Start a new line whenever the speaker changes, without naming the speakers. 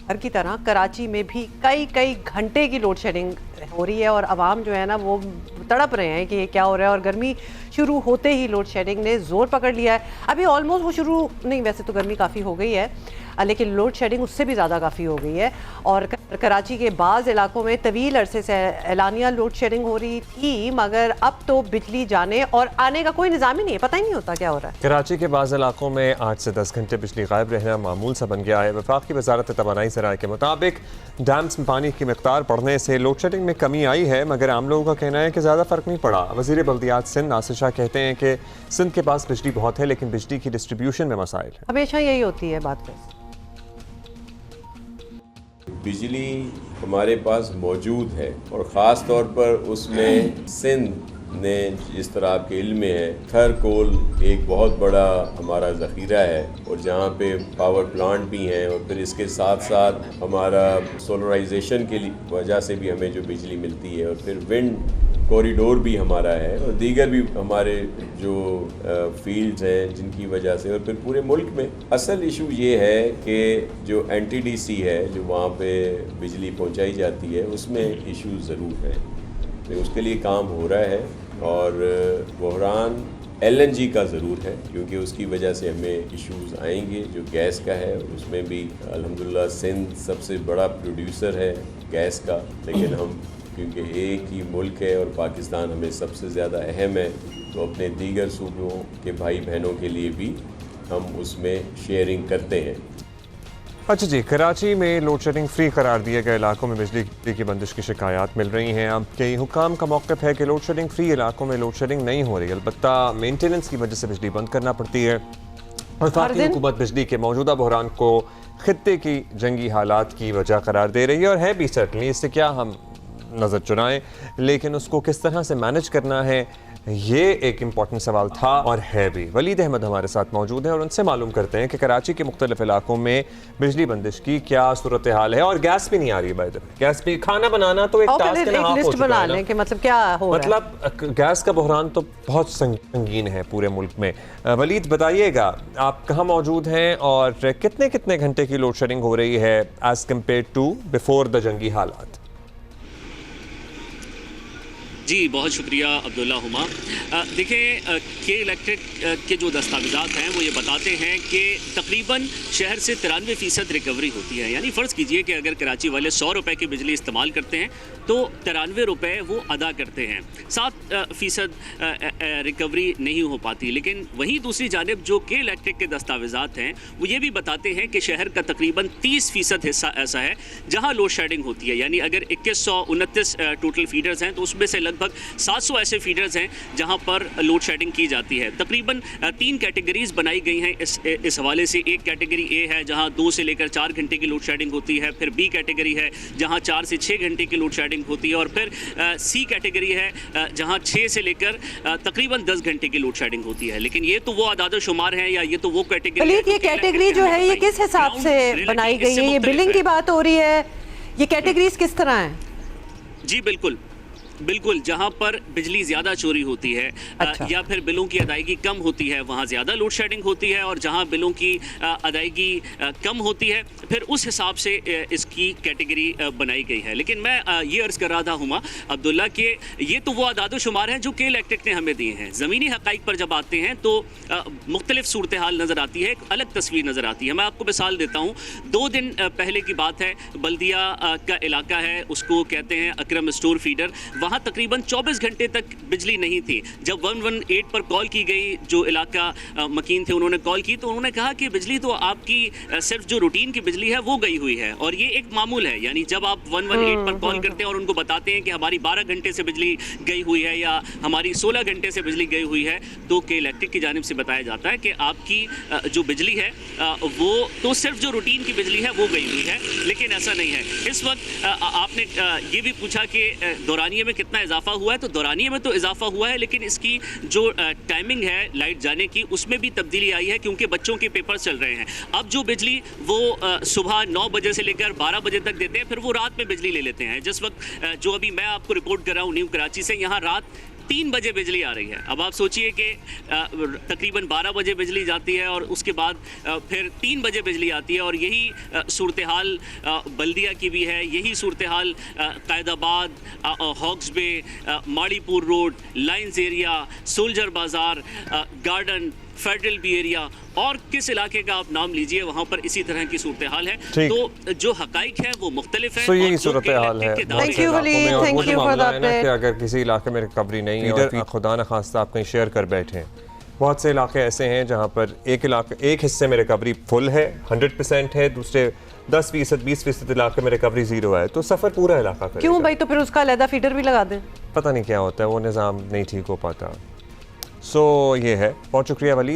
हर की तरह कराची में भी कई कई घंटे की लोड शेडिंग हो रही है और आवाम जो है ना वो तड़प रहे हैं कि ये क्या हो रहा है। और गर्मी शुरू होते ही लोड शेडिंग ने ज़ोर पकड़ लिया है। अभी ऑलमोस्ट वो शुरू नहीं, वैसे तो गर्मी काफ़ी हो गई है लेकिन लोड शेडिंग उससे भी ज़्यादा काफ़ी हो गई है। और कराची के बाज़ इलाकों में तवील अरसे से एलानिया लोड शेडिंग हो रही थी, मगर अब तो बिजली जाने और आने का कोई निज़ाम ही नहीं है, पता ही नहीं होता क्या हो रहा है।
कराची के बाज़ इलाकों में 8 से 10 घंटे बिजली गायब रहना मामूल सा बन गया है। वफाकी वजारत तवानाई ज़राए के मुताबिक डैम्स में पानी की मिक़दार बढ़ने से लोड शेडिंग में कमी आई है, मगर आम लोगों का कहना है कि ज़्यादा फ़र्क नहीं पड़ा। वज़ीर बल्दियात सिंध नासिर शाह कहते हैं कि सिंध के पास बिजली बहुत है लेकिन बिजली की डिस्ट्रीब्यूशन में मसाइल है।
हमेशा यही होती है बात में।
बिजली हमारे पास मौजूद है और ख़ास तौर पर उसमें सिंध ने, जिस तरह आपके इल्म में है, थर कोल एक बहुत बड़ा हमारा ज़ख़ीरा है और जहाँ पे पावर प्लांट भी हैं और फिर इसके साथ साथ हमारा सोलराइजेशन के वजह से भी हमें जो बिजली मिलती है और फिर विंड कॉरिडोर भी हमारा है और दीगर भी हमारे जो फील्ड्स हैं जिनकी वजह से। और फिर पूरे मुल्क में असल इशू ये है कि जो NTDC है जो वहाँ पे बिजली पहुँचाई जाती है उसमें इशू ज़रूर है, तो उसके लिए काम हो रहा है। और बहरान LNG का ज़रूर है क्योंकि उसकी वजह से हमें इश्यूज़ आएंगे। जो गैस का है उसमें भी अल्हम्दुलिल्लाह सिंध सबसे बड़ा प्रोड्यूसर है गैस का, लेकिन हम क्योंकि एक ही मुल्क है और पाकिस्तान हमें सबसे ज़्यादा अहम है, तो अपने दीगर सूबों के भाई बहनों के लिए भी हम उसमें शेयरिंग करते हैं।
अच्छा जी, कराची में लोड शेडिंग फ्री करार दिए गए इलाकों में बिजली की बंदिश की शिकायत मिल रही हैं। अब कई हुकाम का मौक़िफ़ है कि लोड शेडिंग फ्री इलाकों में लोड शेडिंग नहीं हो रही, अलबत्ता मेंटेनेंस की वजह से बिजली बंद करना पड़ती है। और वफाकी हुकूमत बिजली के मौजूदा बहरान को खित्ते की जंगी हालात की वजह करार दे रही है और है भी सर्टनली, इससे क्या हम नज़र चुराएं, लेकिन उसको किस तरह से मैनेज करना है ये एक इम्पॉर्टेंट सवाल था और है भी। वलीद अहमद हमारे साथ मौजूद हैं और उनसे मालूम करते हैं कि कराची के मुख्तलिफ इलाकों में बिजली बंदिश की क्या सूरत हाल है। और गैस भी नहीं आ रही है, बाय द वे गैस भी, खाना बनाना तो एक टास्क है,
एक लिस्ट बना लें कि मतलब क्या हो रहा है।
मतलब गैस का बहरान तो बहुत संगीन है पूरे मुल्क में। वलीद बताइएगा आप कहाँ मौजूद हैं और कितने कितने घंटे की लोड शेडिंग हो रही है as compare to before the जंगी हालात।
जी बहुत शुक्रिया अब्दुल्ला हुमा। देखिए के इलेक्ट्रिक के जो दस्तावेज़ात हैं वो ये बताते हैं कि तकरीबन शहर से 93% रिकवरी होती है। यानी फ़र्ज़ कीजिए कि अगर कराची वाले 100 रुपये की बिजली इस्तेमाल करते हैं तो 93 रुपये वो अदा करते हैं, 7% रिकवरी नहीं हो पाती। लेकिन वहीं दूसरी जानिब जो के इलेक्ट्रिक के दस्तावेज़ात हैं वो ये भी बताते हैं कि शहर का तकरीबन 30% हिस्सा ऐसा है जहाँ लोड शेडिंग होती है। यानी अगर 2129 टोटल फीडर्स हैं तो उसमें से लगभग 700 ऐसे फीडर्स हैं जहां पर लोड शेडिंग की जाती है। तकरीबन 3 कैटेगरीज बनाई गई हैं इस हवाले से। एक कैटेगरी ए है जहां 2 से लेकर 4 घंटे की लोड शेडिंग होती है, फिर बी कैटेगरी है जहां 4 से 6 घंटे की लोड शेडिंग होती है और फिर सी कैटेगरी है जहां 6 से लेकर तकरीबन 10 घंटे की लोड शेडिंग होती है। लेकिन ये तो वो आदाद शुमार है या ये तो वो कैटेगरी है।
ये कैटेगरी जो है ये किस हिसाब से बनाई गई है? ये बिलिंग की बात हो रही है, ये कैटेगरीज किस तरह है?
जी बिल्कुल, जहां पर बिजली ज़्यादा चोरी होती है या फिर बिलों की अदायगी कम होती है वहां ज़्यादा लोड शेडिंग होती है, और जहां बिलों की अदायगी कम होती है फिर उस हिसाब से इसकी कैटेगरी बनाई गई है। लेकिन मैं ये अर्ज़ कर रहा था हुमा अब्दुल्ला कि ये तो वो अदाद शुमार हैं जो के इलेक्ट्रिक ने हमें दिए हैं। ज़मीनी हक़ाइक़ पर जब आते हैं तो मुख्तलिफ सूरत हाल नज़र आती है, एक अलग तस्वीर नज़र आती है। मैं आपको मिसाल देता हूँ, 2 दिन पहले की बात है, बल्दिया का इलाका है, उसको कहते हैं अकरम स्टोर फीडर, वहाँ तकरीबन 24 घंटे तक बिजली नहीं थी। जब 118 पर कॉल की गई, जो इलाका मकीन थे उन्होंने कॉल की तो उन्होंने कहा कि बिजली तो आपकी सिर्फ जो रूटीन की बिजली है वो गई हुई है। और ये एक मामूल है, यानी जब आप 118 पर कॉल करते हैं और उनको बताते हैं कि हमारी 12 घंटे से बिजली गई हुई है या हमारी 16 घंटे से बिजली गई हुई है, तो के इलेक्ट्रिक की जानिब से बताया जाता है कि आपकी जो बिजली है वो तो सिर्फ जो रूटीन की बिजली है वो गई हुई है। लेकिन ऐसा नहीं है। इस वक्त आपने ये भी पूछा कि दौरानिये में कितना इजाफा हुआ है, तो दौरानिये में तो इजाफा हुआ है लेकिन इसकी जो टाइमिंग है लाइट जाने की उसमें भी तब्दीली आई है क्योंकि बच्चों के पेपर चल रहे हैं। अब जो बिजली वो सुबह 9 बजे से लेकर 12 बजे तक देते हैं, फिर वो रात में बिजली ले लेते हैं। जिस वक्त जो अभी मैं आपको रिपोर्ट कर रहा हूँ न्यू कराची से, यहाँ रात 3 बजे बिजली आ रही है। अब आप सोचिए कि तकरीबन 12 बजे बिजली जाती है और उसके बाद फिर 3 बजे बिजली आती है, और यही सूरत हाल बल्दिया की भी है, यही सूरत हाल कायदाबाद, हॉक्स बे, माड़ीपुर रोड, लाइंस एरिया, सोल्जर बाज़ार, गार्डन, फेडरल बी एरिया और किस इलाके का आप नाम लीजिए, वहाँ पर इसी तरह की सूरत हाल है। तो जो हकाइक है वो मुख्तलिफ है।
तो यही सूरत हाल है।
Thank you, Waleed. Thank you for the update.
अगर किसी इलाके में रिकवरी नहीं है और खुदा न खास्ता आप कहीं शेयर कर बैठे हैं, बहुत से इलाके ऐसे हैं जहाँ पर एक हिस्से में रिकवरी फुल है, 100% है, दूसरे 10%, 20% इलाके में रिकवरी 0 है, तो सफ़र पूरा इलाका करेगा।
क्यों भाई? तो फिर उसका अलहदा फीडर भी लगा दें।
पता नहीं क्या होता है, वो निज़ाम नहीं ठीक हो पाता। सो ये है। बहुत शुक्रिया वलीद।